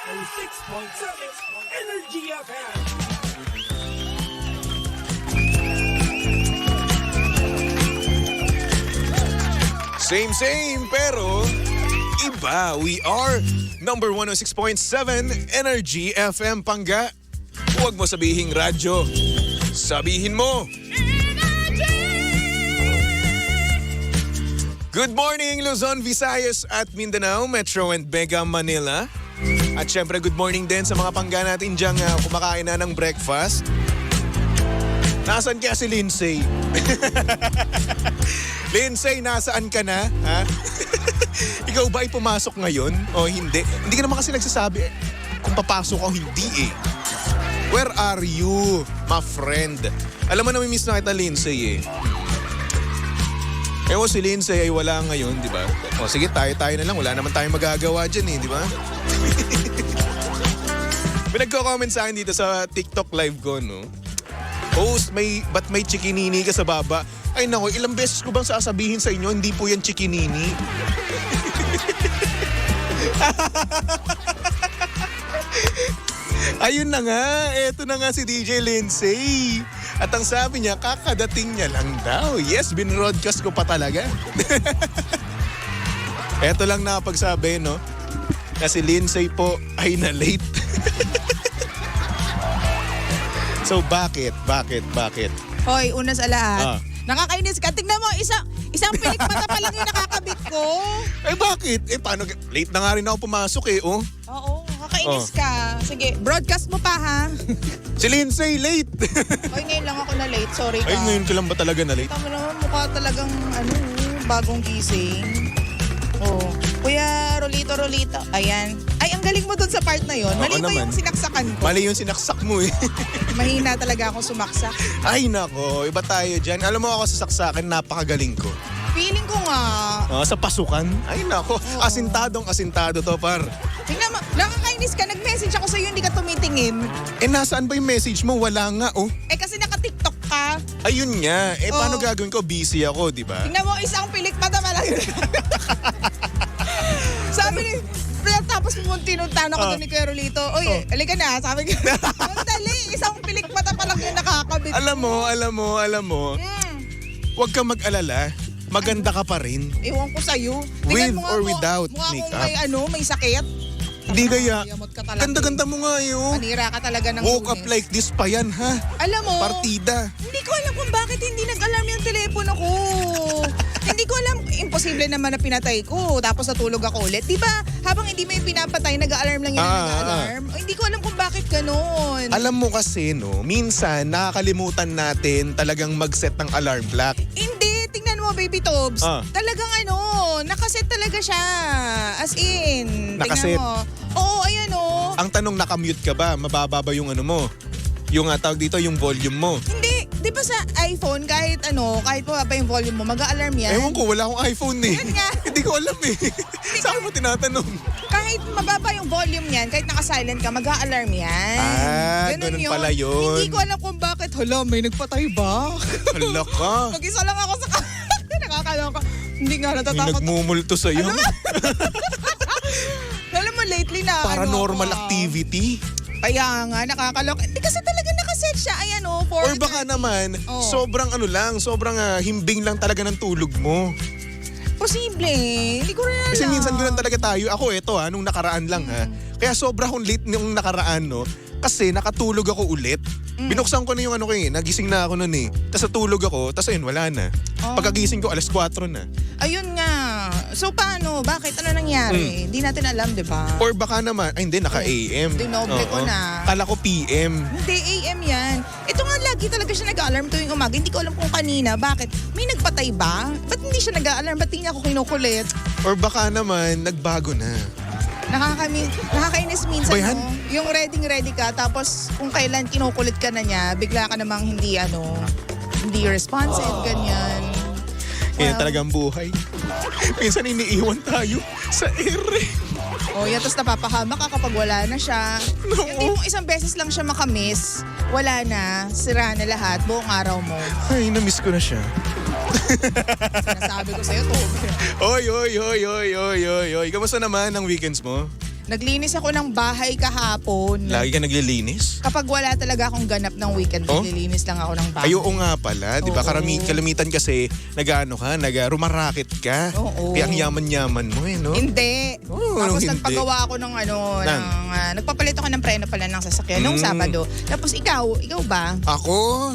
106.7 Energy FM. Same, pero iba. We are number 106.7 Energy FM Pangga. Huwag mo sabihing radyo. Sabihin mo. Good morning, Luzon, Visayas at Mindanao, Metro and Mega Manila. At syempre, good morning din sa mga pangga natin diyang kumakain na ng breakfast. Nasaan kaya si Lindsay? Lindsay, nasaan ka na? Ha? Ikaw ba ay pumasok ngayon o hindi? Hindi ka naman kasi nagsasabi kung papasok o hindi eh. Where are you, my friend? Alam mo na, miss na kita, Lindsay eh. Ewan, si Lindsay ay wala ngayon, di ba? O sige, tayo na lang. Wala naman tayong magagawa dyan eh, di ba? May nagko-comment sa akin dito sa TikTok live ko, no? Host, ba't may chikinini ka sa baba? Ay nako, ilang beses ko bang sasabihin sa inyo, hindi po yan chikinini. Ayun na nga, eto na nga si DJ Lindsay. At ang sabi niya, kakadating niya lang daw. Yes, binroadcast ko pa talaga. Eto lang nakapagsabi, no? Kasi Lindsay po ay na-late. So bakit? Hoy, una sa lahat. Nakakainis ka. Tingnan mo, isang pilik mata pa lang yung nakakabit ko. Eh bakit? Eh paano? Late na nga rin ako pumasok eh, oh. Oo, nakakainis ka. Sige, broadcast mo pa ha. Si Lindsay, late. Hoy, ngayon lang ako na late. Sorry ka. Ay, ngayon ka lang ba talaga na late? Tama naman, mukha talagang bagong gising. Oh. Kuya Rolito. Ayan. Ay, ang galing mo dun sa part na yon. Mali ba naman. yung sinaksakan ko? Mali yung sinaksak mo eh. Mahina talaga akong sumaksak. Ay nako, iba tayo dyan. Alam mo ako sa saksakin, napakagaling ko. Feeling ko nga. Sa pasukan? Ay nako, asintado to par. Tingnan mo, nakakainis ka. Nag-message ako sa'yo, hindi ka tumitingin. Eh nasaan ba yung message mo? Wala nga oh. Eh kasi naka-TikTok ka. Ayun nga, eh paano gagawin ko? Busy ako, di ba? Tingnan mo, isang pilik mata pa lang. Sabi ni, tapos tinuntahan ako doon ni Kuya Rolito. Oy, halika na. Sabi ko, dali, isang pilik mata pa lang yung nakakabit. Alam mo, huwag kang mag-alala. Maganda ka pa rin. Ewan ko sa'yo. With Tingnan mo nga or mo, without mukha makeup. akong may sakit. Hindi kaya. Yamot ka talaga. Ganda-ganda mo nga yun. Manira ka talaga ng Woke up Lunes. like this pa yan, ha? Alam mo, Partida. hindi ko alam kung bakit hindi nag-alarm yung telepono ko. Hindi ko alam, imposible naman na pinatay ko. Tapos natulog ako ulit. Di ba, habang hindi mo yung pinapatay, nag-alarm lang yun na nag-alarm. Hindi ko alam kung bakit ganun. Alam mo kasi, no, minsan nakakalimutan natin talagang mag-set ng alarm clock. Hindi, tingnan mo, Baby Tobs. Talagang nakaset talaga siya. As in, Nakaset? tingnan mo. Oo, ayan Ang tanong, nakamute ka ba? Mababa ba yung ano mo? Yung tawag dito, yung volume mo. Hindi, di ba sa iPhone, kahit pa yung volume mo, mag-a-alarm yan. Ewan ko, wala akong iPhone eh. Yan nga. Hindi ko alam eh. Saan mo tinatanong? Kahit mababa yung volume yan, kahit naka-silent ka, mag-a-alarm yan. Ganun pala yun. Hindi ko alam kung bakit. Hala, may nagpatay ba? Hala ka. Mag-isa lang ako sa nakakaloka. Hindi nga May natatakot. nagmumulto sa'yo. Alam mo, lately na Paranormal activity. Kaya nga, nakakaloka. Hindi kasi talaga nakaset siya. Ayan Or baka naman, sobrang sobrang himbing lang talaga ng tulog mo. Posible. Hindi ko rin alam. Kasi minsan ganun talaga tayo. Ako nung nakaraan lang ha. Kaya sobra akong late nung nakaraan no. Kasi nakatulog ako ulit. Binuksan ko na yung nagising na ako nun eh. Tapos natulog ako, tapos ayun, wala na. Pagkagising ko, 4:00 na. Ayun nga. So paano? Bakit? Ano nangyari? Hindi natin alam, di ba? Or baka naman, hindi, naka-AM. Dinoble ko na. Kala ko PM. Hindi, AM yan. Ito nga, lagi talaga siya nag-alarm tuwing umaga. Hindi ko alam kung kanina. Bakit? May nagpatay ba? Ba't hindi siya nag-alarm? Ba't hindi niya ako kinukulit? Or baka naman, nagbago na. Nakakainis minsan, Bayan? no? Yung ready ka, tapos kung kailan kinukulit ka na niya, bigla ka namang hindi responsive, ganyan. Kaya talagang buhay. Minsan iniiwan tayo sa ere. Yan, tapos napapahama ka kapag wala na siya. No. Yung tipong isang beses lang siya makamiss, wala na, sira na lahat, buong araw mo. Ay, na-miss ko na siya. Sinasabi ko sa'yo, Toby. Oy. Kamusta naman ang weekends mo? Naglinis ako ng bahay kahapon. Lagi ka naglilinis? Kapag wala talaga akong ganap ng weekend, Oh? naglilinis lang ako ng bahay. Ay, oo nga pala. Di ba? Oo. Kalamitan kasi, rumarakit ka. Oo. Kaya ang yaman-yaman mo eh, no? Hindi. Oo, Tapos hindi. nagpagawa ako ng Ng? nagpapalit ako ng preno pala ng sasakyan nung Sabado. Tapos ikaw ba? Ako?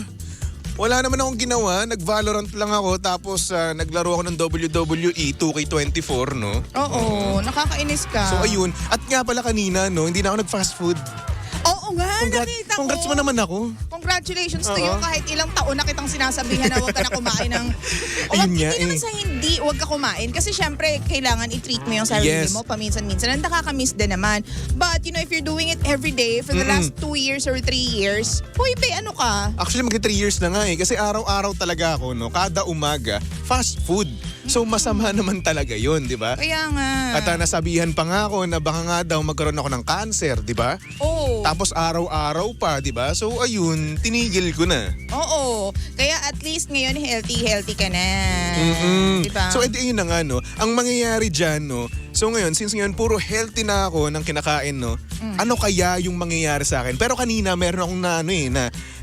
Wala naman akong ginawa. Nag-Valorant lang ako. Tapos naglaro ako ng WWE 2K24, no? Oo, nakakainis ka. So ayun. At nga pala kanina, no? Hindi na ako nag-fast food. Oo nga, nakita ko. Congrats mo naman ako. Congratulations to Oo. you. Kahit ilang taon na kitang sinasabihan na huwag ka na kumain ng... Ayun nga, hindi naman sa hindi, huwag ka kumain. Kasi syempre, kailangan i-treat mo yung sarili Yes. mo paminsan-minsan. And nakakamiss din naman. But, if you're doing it every day for the last 2 years or 3 years, huy, ano ka? Actually, magti 3 years na nga eh. Kasi araw-araw talaga ako, no? Kada umaga, fast food. So masama naman talaga yun, di ba? Kaya nga. At nasabihan pa nga ako na baka nga daw magkaroon ako ng cancer, di ba? Oo. Tapos araw-araw pa, di ba? So ayun, tinigil ko na. Oo. Kaya at least ngayon healthy ka na. Mm-mm. Diba? So edi yun na nga, no? Ang mangyayari dyan, no? So ngayon, since ngayon puro healthy na ako ng kinakain, no? Ano kaya yung mangyayari sa akin? Pero kanina meron akong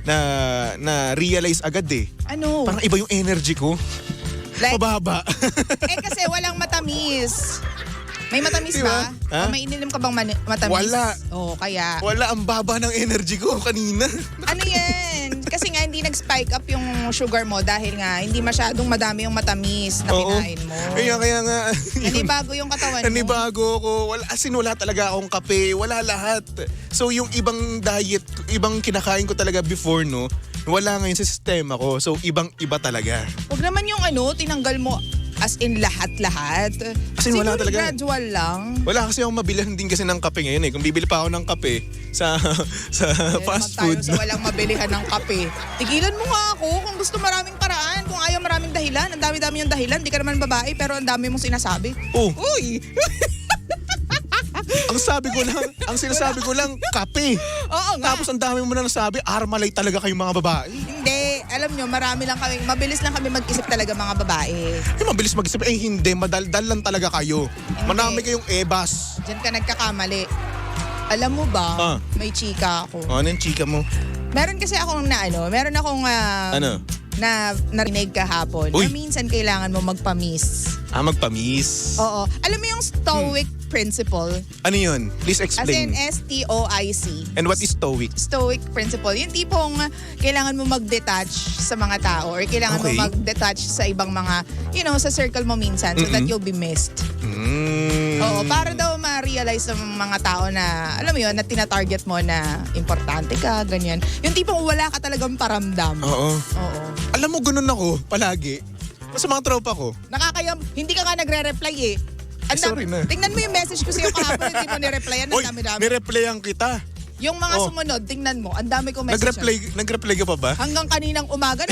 na realize agad eh. Ano? Parang iba yung energy ko. Like, Mababa. kasi walang matamis. May matamis Diba? ba? Ha? O may ininom ka bang matamis? Wala. Oo, kaya. Wala, ang baba ng energy ko kanina. Ano yan? Kasi nga hindi nag-spike up yung sugar mo dahil nga hindi masyadong madami yung matamis na kinain mo. Kaya nga. Nanibago yung katawan mo. Nanibago ko. Wala talaga akong kape. Wala lahat. So yung ibang diet, ibang kinakain ko talaga before, no? Wala ngayon sa sistema ko. So ibang-iba talaga. Huwag naman yung tinanggal mo as in lahat-lahat. As in, wala Siguro talaga. gradual lang. Wala kasi akong mabilhan din kasi ng kape ngayon eh. Kung bibili pa ako ng kape sa fast food. Sa walang mabilihan ng kape. Tigilan mo nga ako kung gusto maraming paraan. Kung ayaw maraming dahilan. Ang dami-dami yung dahilan. Di ka naman babae pero ang dami mong sinasabi. Oh, Uy! ang sinasabi ko lang, kape. Oo nga. Tapos ang dami mo na nasabi, Armalay talaga kayong mga babae. Hindi. Alam nyo, mabilis lang kami mag-isip talaga mga babae. Mabilis mag-isip. Hindi, madaldal lang talaga kayo. Manami kayong ebas. Diyan ka nagkakamali. Alam mo ba, may chika ako. Ano yung chika mo? Meron kasi akong meron akong Ano? na narinig kahapon Uy. na minsan kailangan mo magpa-miss. Magpamis. Oo. Alam mo yung stoic principle? Ano yun? Please As in explain. STOIC. And what is stoic? Stoic principle. Yung tipong kailangan mo mag-detach sa mga tao or kailangan Okay. mo mag-detach sa ibang mga, sa circle mo minsan so that you'll be missed. Oo, para daw ma-realize ng mga tao na, alam mo yun, na tinatarget mo na importante ka, ganyan. Yung tipong wala ka talagang paramdam. Oo. Oo. Alam mo, ganun ako palagi. Sa mga tropa ko. Nakakayam, hindi ka nga nagre-reply eh. Sorry na. Tingnan mo yung message ko sa'yo kahapon, hindi mo nireplyan, ang Uy, dami-dami. nireplyan kita. Yung mga Oh. sumunod, tingnan mo, ang dami kong message. Nag-reply ka pa ba? Hanggang kaninang umaga,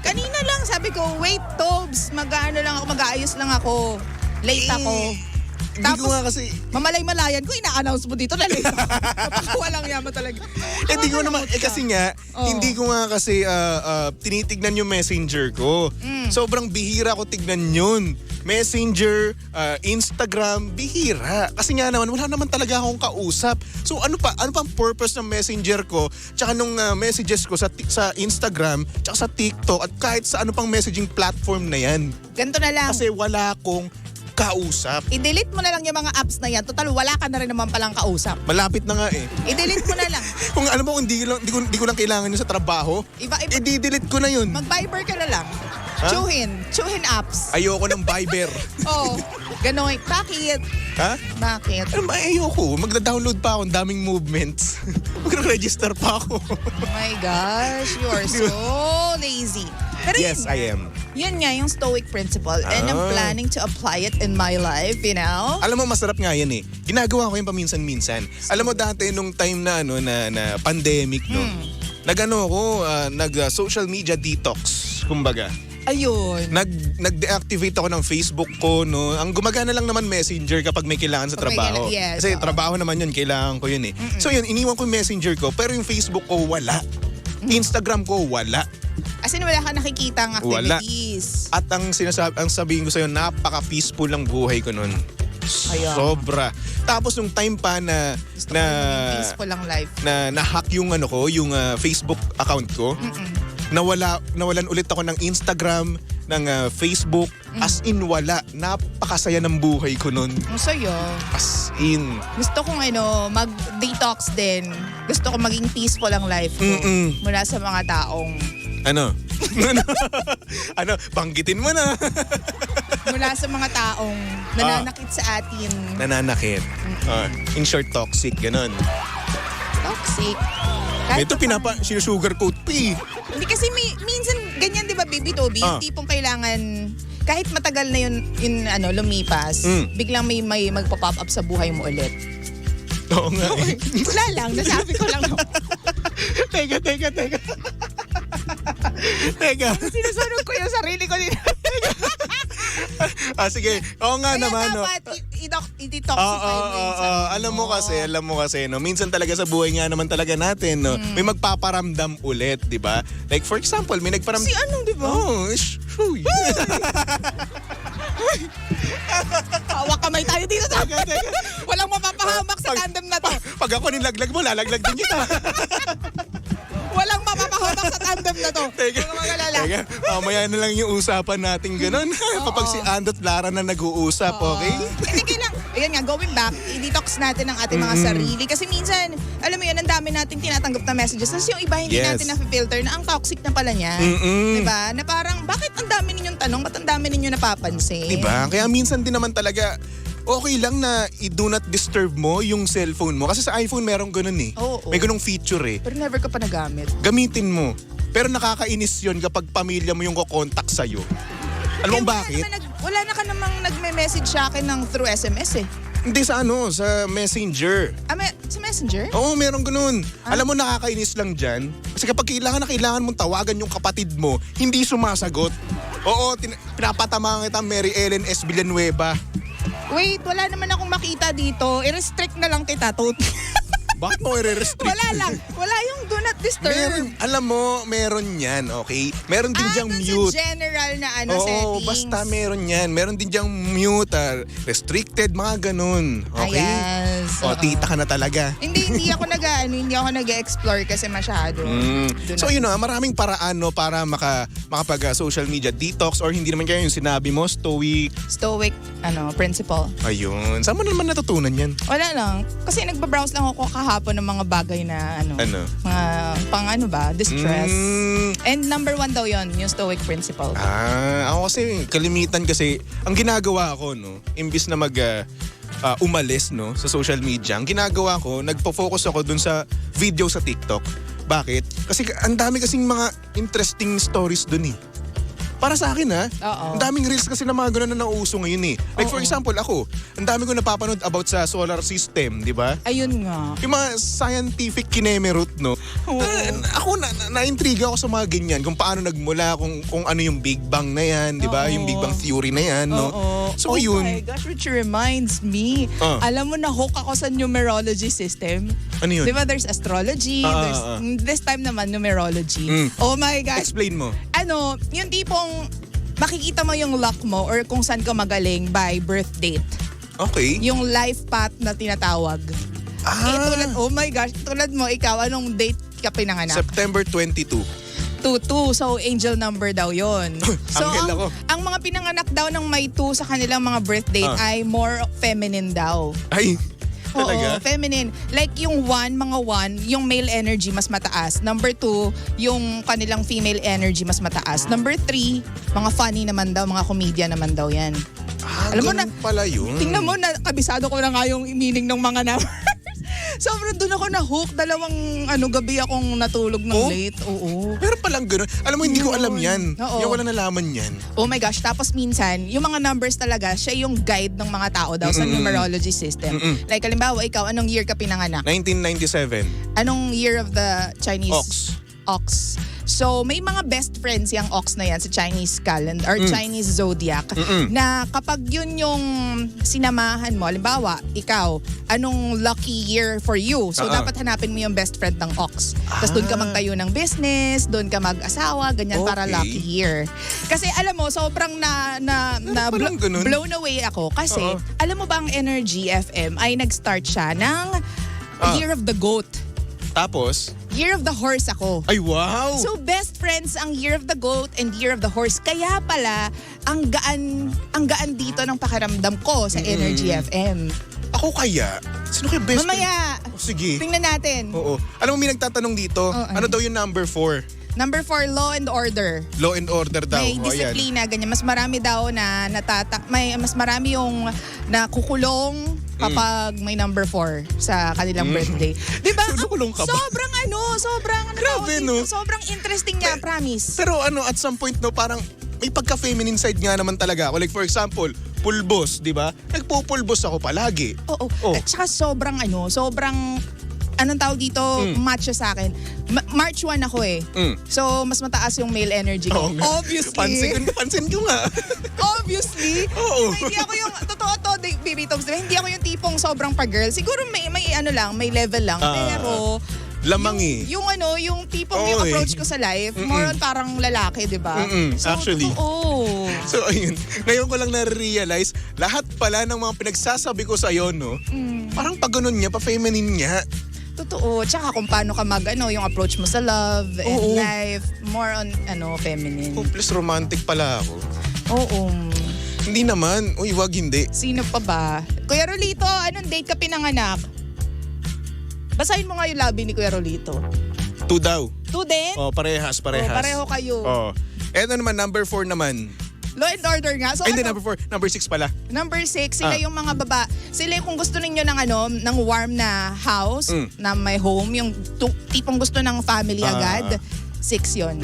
kanina lang, sabi ko, wait, Tobs, mag-aayos lang ako. Late ako. Hindi ko nga kasi... Mamalay-malayan ko, ina-announce mo dito na late ako. Walang yaman talaga. Hindi ko naman, kasi nga, hindi ko nga kasi tinitignan yung messenger ko. Sobrang bihira ko tignan yun. Messenger, Instagram, bihira. Kasi nga naman, wala naman talaga akong kausap. So ano pang purpose ng messenger ko, tsaka nung messages ko sa Instagram, tsaka sa TikTok, at kahit sa ano pang messaging platform na yan. Ganito na lang. Kasi wala akong kausap. I-delete mo na lang yung mga apps na yan. Total, wala ka na rin naman palang kausap. Malapit na nga eh. I-delete mo na lang. Kung alam mo, hindi ko lang kailangan yun sa trabaho, Iba, i-delete ko na yun. mag-Viber ka na lang. Ha? Chuhin apps. Ayoko ng Viber. Oo. Ganon. Bakit? Ha? Bakit? Ano ba, ayoko. Magda-download pa ako, ang daming movements. Mag-register pa ako. Oh my gosh, you are so lazy. Pero Yes, I am. Yun nga yung stoic principle. And I'm planning to apply it in my life, you know? Alam mo, masarap nga yan eh. Ginagawa ko yung paminsan-minsan. Alam mo dati nung time na na pandemic, no? Nag-social media detox, kumbaga. Ayun. Nag-deactivate ako ng Facebook ko, no? Ang gumagana lang naman Messenger kapag may kailangan sa Pag may trabaho. yes, Kasi oo. trabaho naman yun, kailangan ko yun eh. So yun, iniwan ko yung Messenger ko, pero yung Facebook ko, wala. Instagram ko, wala. As in, wala ka nakikitang activities. At ang sabihin ko sa'yo, napaka-peaceful ng buhay ko nun. Kaya. Sobra. Tapos yung time pa na Gusto ko yung peaceful lang life. na-hack yung yung Facebook account ko. Nawalan ulit ako ng Instagram, ng Facebook. As in wala. Napakasaya ng buhay ko nun. Ang saya. As in. Gusto kong mag-detox din. Gusto ko maging peaceful ang life ko. Mula sa mga taong... Ano? Ano? Banggitin mo na. Mula sa mga taong nananakit sa atin. Nananakit. In short, toxic. Ganon. Toxic. Ito sinusugarcoat pa eh. Hindi kasi minsan ganyan 'di ba Baby Toby, yung tipong kailangan kahit matagal na yun lumipas, biglang may magpa-pop up sa buhay mo ulit. Oo nga eh. Wala lang, nasabi ko lang. Teka. Teka. Sinusunod ko yung sarili ko din. Sige. Oo nga Kaya naman. dapat i-detoxify mo yung sarili Alam mo kasi, no, minsan talaga sa buhay nga naman talaga natin, no, may magpaparamdam ulit, di ba? Like for example, may nagparamdam... Si anong, di ba? Huy. Hawak kamay tayo dito. Walang mapapahamak sa tandem na to. Pag ako nilaglag mo, lalaglag din kita. Walang mapapahamak sa tandem na to. Teka, mamaya na lang yung usapan natin ganun. Kapag si Ando at Lara na nag-uusap, okay? Hindi kailang, ayan nga, going back, i-detox natin ang ating mga sarili. Kasi minsan, alam mo yun, ang dami nating tinatanggap na messages. Tapos yung iba hindi natin na-filter na ang toxic na pala niya. Diba? Na parang, bakit ang dami ninyong tanong? Ba't ang dami ninyo napapansin? Diba? Kaya minsan din naman talaga, okay lang na i-do not disturb mo yung cellphone mo. Kasi sa iPhone merong ganun eh. Oo. May ganung feature eh. Pero never ka pa nagamit. Gamitin mo. Pero nakakainis yun kapag pamilya mo yung kukontak sa'yo. Alam mo bakit? Wala na ka namang nagme-message sa akin ng through SMS eh. Hindi sa sa Messenger. Sa Messenger? Oo, meron ganun. Alam mo, nakakainis lang dyan. Kasi kapag kailangan mong tawagan yung kapatid mo, hindi sumasagot. Oo, pinapatamaan kita Mary Ellen S. Villanueva. Wait, wala naman akong makita dito. I-restrict na lang kita, Tot. Bakit mo i-restrict? Wala lang. Wala yung do not disturb. Meron yan, okay? Meron din diyang dun mute. sa general na Oo, settings. basta meron yan. Meron din diyang mute, restricted, mga ganun. Okay? Yes. O, tita ka na talaga. Hindi ako nag-explore kasi masyado. So yun maraming paraan para makapag social media detox or hindi naman kaya yung sinabi mo, stoic. Stoic, principle. Ayun. Saan mo naman natutunan yan? Wala lang. Kasi nagbabrowse lang ako kahapon ng mga bagay na mga distress. And number 1 daw yon yung stoic principle. Ako kasi kalimitan kasi ang ginagawa ko imbis na umalis sa social media, ang ginagawa ko, nagpo-focus ako dun sa video sa TikTok. Bakit? Kasi ang dami kasing mga interesting stories dun eh. Para sa akin Oo. ang daming reels kasi na mga ganun na nauuso ngayon eh. Like for example ako, ang dami ko napapanood about sa solar system, di ba? Ayun nga. Yung mga scientific kinemerut, ako na-intriga ako sa mga ganyan, kung paano nagmula, kung ano yung Big Bang na yan, di ba? Yung Big Bang theory na yan, So yun. Oh my gosh, which reminds me, alam mo na-hook ako sa numerology system. Ano yun? Di ba there's astrology, this time naman numerology. Oh my gosh. Explain mo. Yung tipong makikita mo yung luck mo or kung saan ka magaling by birth date. Okay. Yung life path na tinatawag. Oh my gosh, tulad mo, ikaw, anong date ka pinanganak? September 22. 2-2. So, angel number daw yon. So, Anghel ako. ang mga pinanganak daw ng may 2 sa kanilang mga birth date ay more feminine daw. Ay, talaga? Oo, feminine. Like yung mga 1, yung male energy mas mataas. Number 2, yung kanilang female energy mas mataas. Number 3, mga funny naman daw, mga comedian naman daw yan. Alam mo na pala yun. Tingnan mo na, kabisado ko na nga yung meaning ng mga numbers. Sobrang doon ako na-hook. 2 gabi akong natulog ng late. Oo. Pero palang gano'n. Alam mo, hindi ko alam yan. Oo. Yung wala nalaman yan. Oh my gosh. Tapos minsan, yung mga numbers talaga, siya yung guide ng mga tao daw sa numerology system. Like, halimbawa, ikaw, anong year ka pinanganak? 1997. Anong year of the Chinese? Ox. ox. So, may mga best friends yung ox na yan sa Chinese calendar or Chinese zodiac na kapag yun yung sinamahan mo, halimbawa, ikaw, anong lucky year for you? So, dapat hanapin mo yung best friend ng ox. Tapos doon ka magtayo ng business, doon ka mag-asawa, ganyan para Okay. lucky year. Kasi alam mo, sobrang palang ganun? blown away ako. Kasi, alam mo ba ang Energy FM ay nag-start siya ng Year of the Goat. Tapos, Year of the Horse ako. ay wow! So best friends ang Year of the Goat and Year of the Horse. Kaya pala ang gaan dito ng pakiramdam ko sa Energy FM. Ako kaya? Sino kaya best Mamaya, friend? Oh, sige. tingnan natin. Oo. Alam mo, may nagtatanong dito, ano daw yung number 4? Number 4, Law and Order. Law and order daw. May O, ayan. disiplina, ganyan. Mas marami daw na mas marami yung nakukulong kapag may number 4 sa kanilang birthday. Di ba? Nakukulong ka ba? Sobrang Grabe, tawag no? dito, sobrang interesting niya, promise. Pero at some point, no, parang may pagka-feminine side nga naman talaga ako. Like for example, pulbos, di ba? Nagpupulbos ako palagi. Oo. Oh. At saka sobrang anong tawag dito, macho sa akin. March 1 ako eh. So, mas mataas yung male energy ko. Oo nga. Obviously. Pansin ko nga. Obviously. Oo. Diba, hindi ako yung, totoo to, baby Toms, diba? Hindi ako yung tipong sobrang pa-girl. Siguro may level lang. Pero, Lamang eh. yung tipong Oo, yung eh. approach ko sa life, more on parang lalaki, di ba? So, Actually. totoo. So ayun, ngayon ko lang na-realize, lahat pala ng mga pinagsasabi ko sa'yo, no? Parang pag ganun niya, pa-feminine niya. Totoo. Tsaka kung paano ka yung approach mo sa love and Oo. life, more on, feminine. Hopeless romantic pala ako. Oo. Hindi naman. Uy, wag hindi. Sino pa ba? Kuya Rolito, anong date ka pinanganak? Basahin mo nga yung labi ni Kuya Rolito. 2 daw. 2 din? Oh, parehas. Pareho kayo. Oh. Eto naman, number 4 naman. Law and Order nga. So, Ay, hindi, number 4. Number 6 pala. Number 6, sila yung mga sila yung kung gusto ninyo ng warm na house, na may home, yung tipong gusto ng family agad, 6 yon.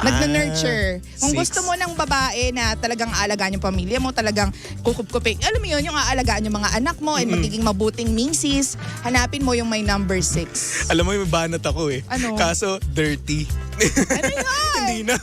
Nagna-nurture. Kung 6. gusto mo ng babae na talagang aalagaan yung pamilya mo, talagang kukupkupin. Alam mo yun, yung aalagaan yung mga anak mo and magiging mabuting misis, hanapin mo yung may number 6. Alam mo, may banat ako eh. Ano? Kaso, dirty. Ano yun? Hindi na.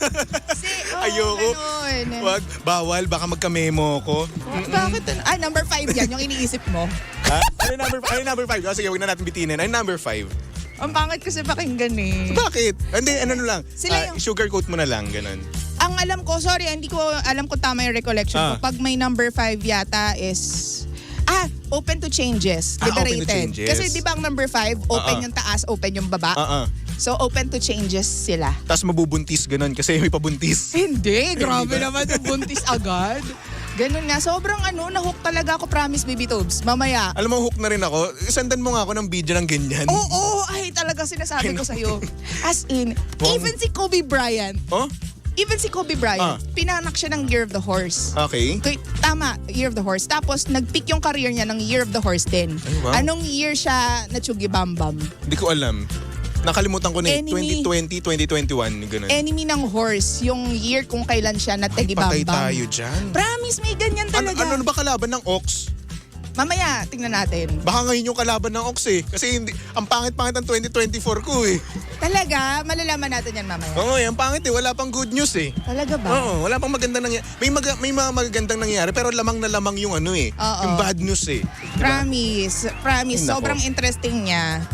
Ayoko. Ganun. Wag, bawal. Baka magka-memo ko. Bakit? Number 5 yan, yung iniisip mo. Ha? Ano yung number 5? Oh, sige, huwag na natin bitinin. Ano yung number 5? Ang pangit kasi pakinggan eh. Bakit? Hindi, ano lang. Sila yung- Sugarcoat mo na lang, ganun. Ang alam ko, sorry, hindi ko alam kung tama yung recollection ko. Pag may number 5 yata is, open to changes. Open to Liberated. changes. Kasi di ba ang number 5, open yung taas, open yung baba. So, open to changes sila. Tapos mabubuntis, ganun. Kasi may pabuntis. Hindi, grabe naman yung buntis agad. Ganun nga, sobrang nahook talaga ako, promise, baby Tobes. Mamaya. Alam mo, hook na rin ako. Isandan mo nga ako ng video ng ganyan. Oo, ay talaga sinasabi ko sa'yo. As in, even si Kobe Bryant, Oh? pinanak siya ng Year of the Horse. Okay. Okay, tama, Year of the Horse. Tapos, nag-pick yung career niya ng Year of the Horse din. Ay, wow. Anong year siya na-tsugi bambam? Hindi ko alam. Nakalimutan ko na eh. Enemy. 2020, 2021, ganun. Enemy ng horse, yung year kung kailan siya na-tegi Patay bambam. tayo dyan. Promise, may ganyan talaga. Ano ba kalaban ng Ox? Mamaya, tingnan natin. Baka ngayon yung kalaban ng Ox eh. Kasi ang pangit-pangit ang 2024 ko eh. Talaga, malalaman natin yan mamaya. Oo, ang pangit eh. Wala pang good news eh. Talaga ba? Oo, wala pang magandang nangyari. May mga magagandang nangyari pero lamang na lamang yung yung bad news eh. Promise. Ay, nako. Sobrang interesting niya.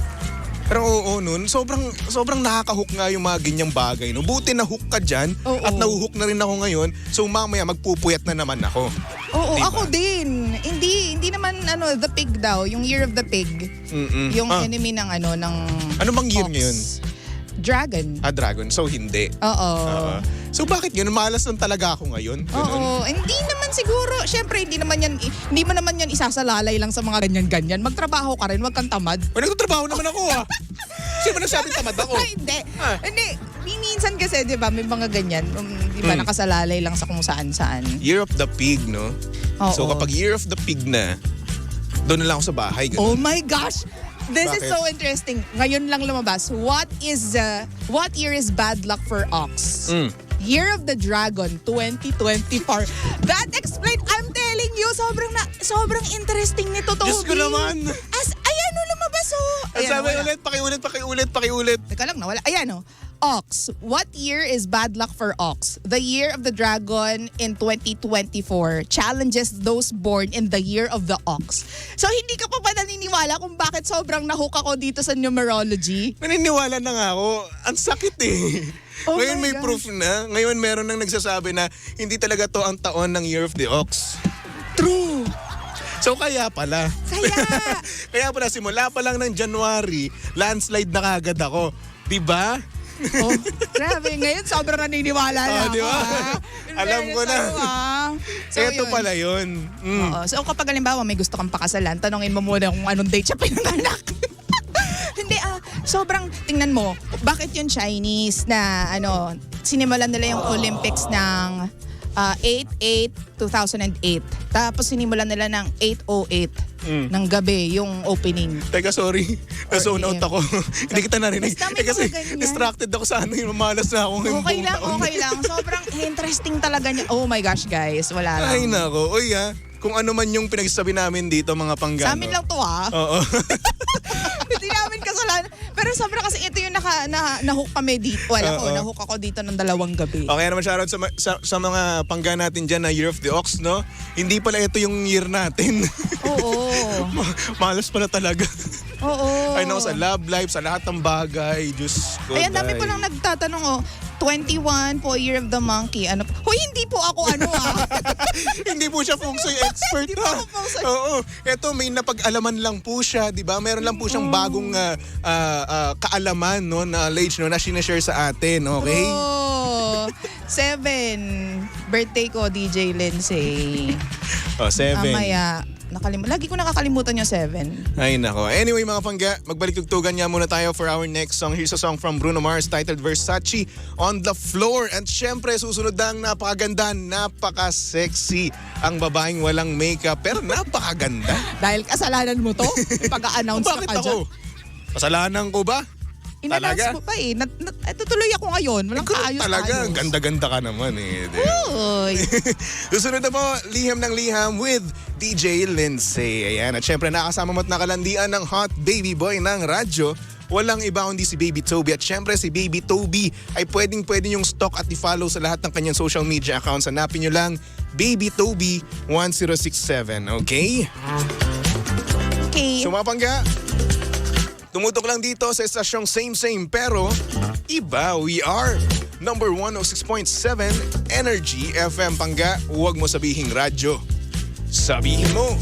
Pero oo nun, sobrang nakaka-hook nga yung mga ganyang bagay. No? Buti na hook ka dyan Oo. at nahuhook na rin ako ngayon. So mamaya magpupuyat na naman ako. Oo, Diba? ako din. Hindi naman the pig daw, yung Year of the Pig. Yung enemy ng ng Ano bang year Ox. ngayon? Dragon. Dragon. So hindi. Oo. So bakit yun? Malas lang talaga ako ngayon. Ganun. Oo, hindi naman siguro. Syempre, hindi mo naman yan isasalalay lang sa mga ganyan-ganyan. Magtrabaho ka rin, wag kang tamad. O, nagtatrabaho naman ako Sino ba nagsabing tamad ako? Ay, hindi. Hindi. Minsan kasi, di ba, may mga ganyan. Di ba, nakasalalay lang sa kung saan-saan. Year of the Pig, no? Oo. So kapag Year of the Pig na, doon na lang ako sa bahay. Ganun. Oh my gosh! This is Bakit? so interesting. Ngayon lang lumabas. What year is bad luck for Ox? Year of the Dragon 2024. That explained, I'm telling you, sobrang interesting nito, Toby. Diyos ko naman. Ayan, lumabas oh. Sabi ulit, pakiulit. Teka lang, nawala. Ayan oh. Ox. What year is bad luck for Ox? The year of the dragon in 2024 challenges those born in the year of the Ox. So hindi ka pa ba naniniwala kung bakit sobrang nahook ako dito sa numerology? Naniniwala na nga ako. Ang sakit eh. Oh Ngayon my may God. proof na. Ngayon meron nang nagsasabi na hindi talaga to ang taon ng Year of the Ox. True. So kaya pala. Kaya. Kaya pala simula pa lang ng January, landslide na kagad ako. Diba? Oh, grabe. Ngayon sobrang naniniwala na di ako. ba? Ah. In Alam ko fairness, na. So, Ito yun. pala yun. Mm. Oo. So kapag halimbawa may gusto kang pakasalan, tanongin mo muna kung anong date siya pinanganak. Hindi sobrang tingnan mo, bakit yung Chinese na sinimulan nila yung Olympics ng 8/8/2008. Tapos sinimulan nila ng 8:08 ng gabi yung opening. Teka, sorry. Na-zone out ako. Hindi kita narinig. Basta may Kasi mga ganyan. distracted ako sa mamalas na ako ngayong Okay buong lang, taon. okay lang. Sobrang interesting talaga niya. Oh my gosh, guys. Wala lang. Ay nako. Uy kung ano man yung pinagsasabi namin dito mga panggano. Sa amin lang to Oo. Hindi namin kasalanan. Pero sobrang kasi ito yung nahook kami dito. Wala ko, Oo. nahook ako dito ng 2 gabi. Okay naman shoutout sa mga pangga natin dyan na Year of the Ox, no? Hindi pala ito yung year natin. Oo. Malas pala talaga. Oo. Ay nako, sa love life, sa lahat ng bagay. Diyos ko. Ay, ang dami day. pa lang nagtatanong, 21 po, Year of the Monkey. Hoy, hindi po ako Hindi po siya feng shui expert. Hindi po ako feng shui. Oo. Ito, may napag-alaman lang po siya, di ba? Meron lang po siyang bagong kaalaman, no? Knowledge, no? Na sinashare sa atin, okay? Oh, 7. Birthday ko, DJ Lindsay. Oh, 7. Mamaya, lagi ko nakakalimutan yung 7. Ay nako. Anyway mga pangga, magbalik-tugtugan nga muna tayo for our next song. Here's a song from Bruno Mars titled Versace on the Floor. And syempre susunod na ang napakaganda, napaka-sexy ang babaeng walang makeup pero napakaganda. Dahil kasalanan mo to, pag-a-announce Bakit ka dyan. ako? Kasalanan ko ba? In-announce Talaga? mo pa eh. Tutuloy ako ngayon. Walang kaayos. Talaga, ang ganda-ganda ka naman eh. Uy. Susunod na po, Liham ng Liham with DJ Lindsay. Ayan, at syempre nakasama mo at nakalandian ng hot baby boy ng radyo. Walang iba kundi si Baby Toby. At syempre si Baby Toby ay pwedeng yung stalk at i-follow sa lahat ng kanyang social media accounts. Hanapin nyo lang Baby Toby 1067, okay? Okay. So mga pangga, tumutok lang dito sa estasyong same pero iba. We are number 106.7 Energy FM. Pangga, huwag mo sabihing radyo. Sabihin mo.